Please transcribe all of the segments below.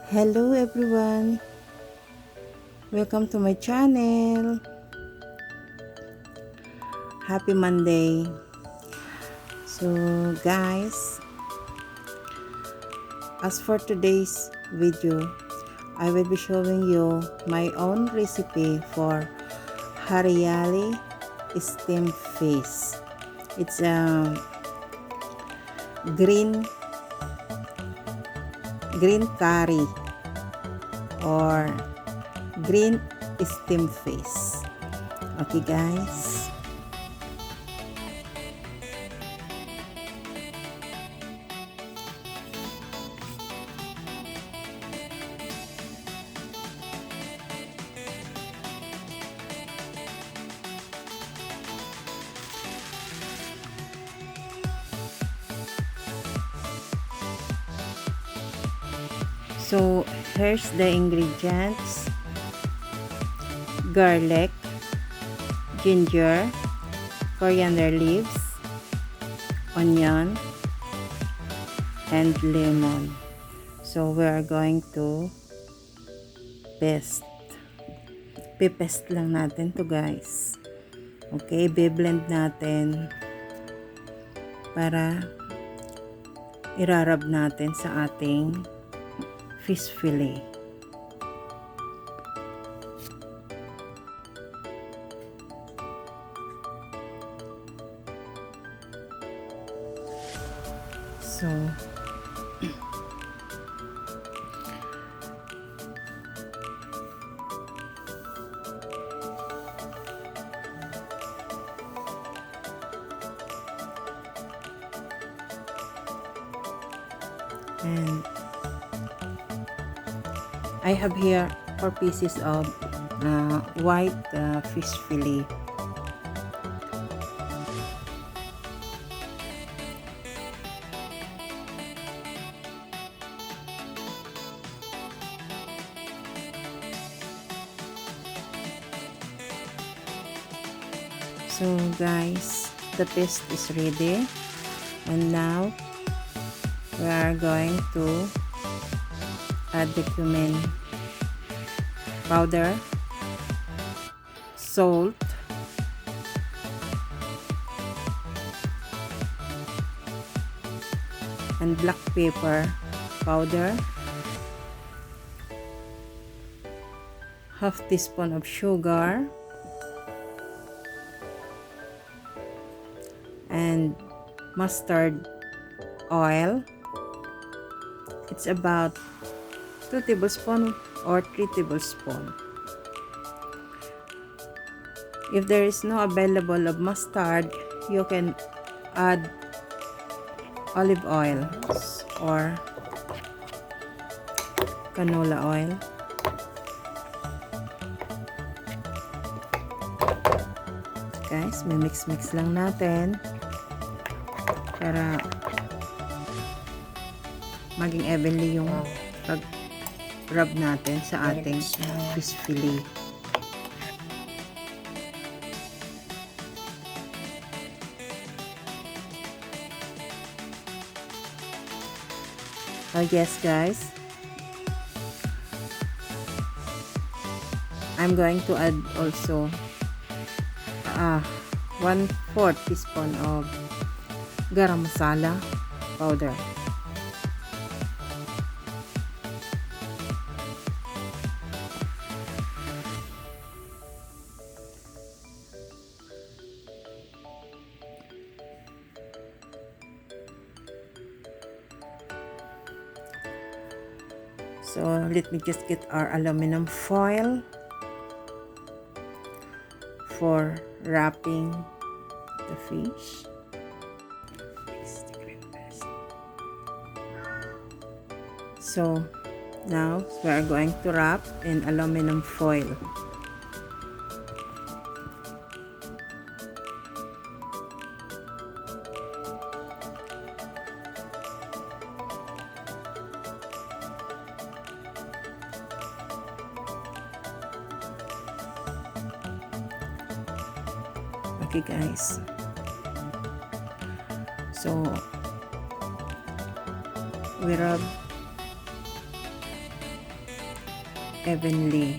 Hello everyone, welcome to my channel. Happy Monday. So guys, as for today's video, I will be showing you my own recipe for Hariyali steamed fish. It's a green curry or green steamed fish. Okay guys, so here's the ingredients: garlic, ginger, coriander leaves, onion, and lemon. So we are going to pipest lang natin to guys. Okay, be-blend natin para irarab natin sa ating fish fillet. So and I have here 4 pieces of white fish fillet. So guys, the paste is ready, and now we are going to add the cumin powder, salt, and black pepper powder, half teaspoon of sugar, and mustard oil. It's about 2 tablespoons or 3 tablespoons. If there is no available of mustard, you can add olive oil or canola oil. Guys, may mix lang natin para maging evenly yung pag-rub natin sa ating fish fillet. Oh yes guys, I'm going to add also 1/4 teaspoon of garam masala powder. So let me just get our aluminum foil for wrapping the fish. So now we are going to wrap in aluminum foil. Okay guys, so we rub evenly.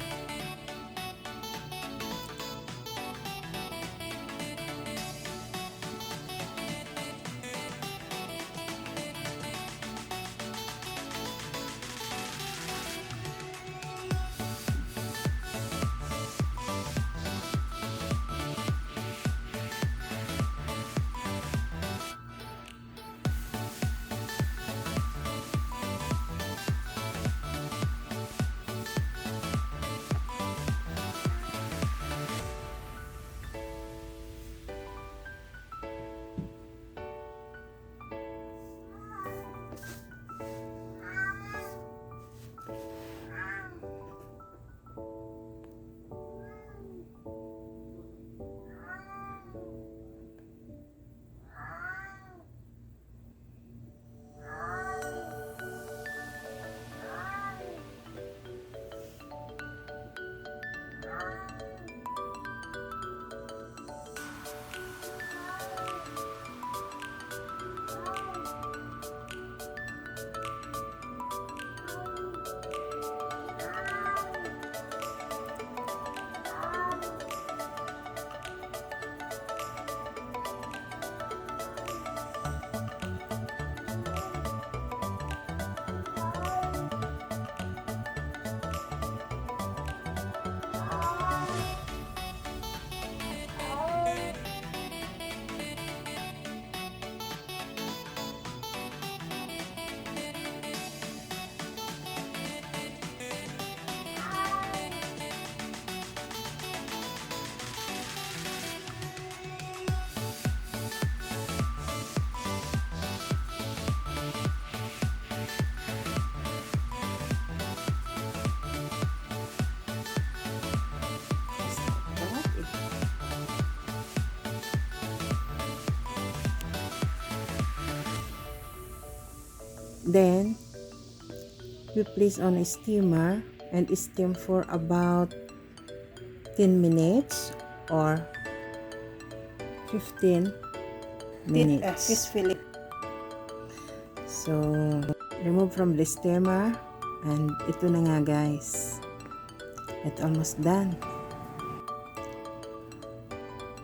Then we place on a steamer and steam for about 10 minutes or 15 minutes. Fish fillet. So, remove from the steamer and ito na nga guys. It's almost done.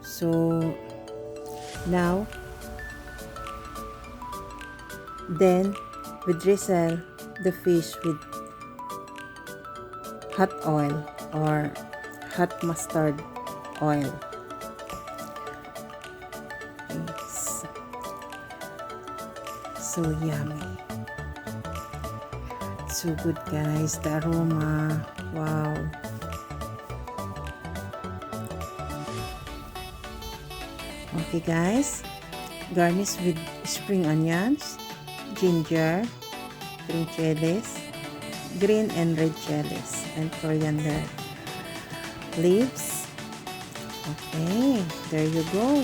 So, now, then we drizzle the fish with hot oil or hot mustard oil. Yes. So yummy. So good guys, the aroma. Wow. Okay guys, garnish with spring onions, ginger, green chillies, green and red chillies, and coriander leaves. Okay, there you go.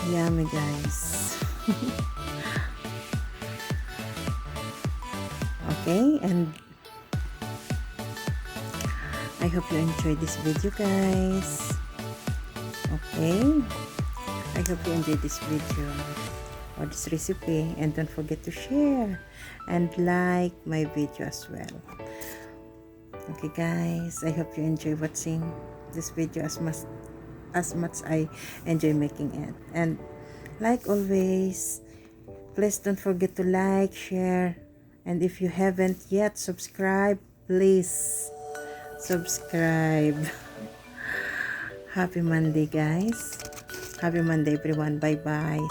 Yummy guys. Okay, and I hope you enjoyed this video guys. Okay, I hope you enjoyed this video or this recipe, and don't forget to share and like my video as well. Okay guys, I hope you enjoy watching this video as much I enjoy making it. And like always, please don't forget to like, share, and if you haven't yet subscribed, please subscribe. Happy Monday guys. Happy Monday everyone. Bye bye.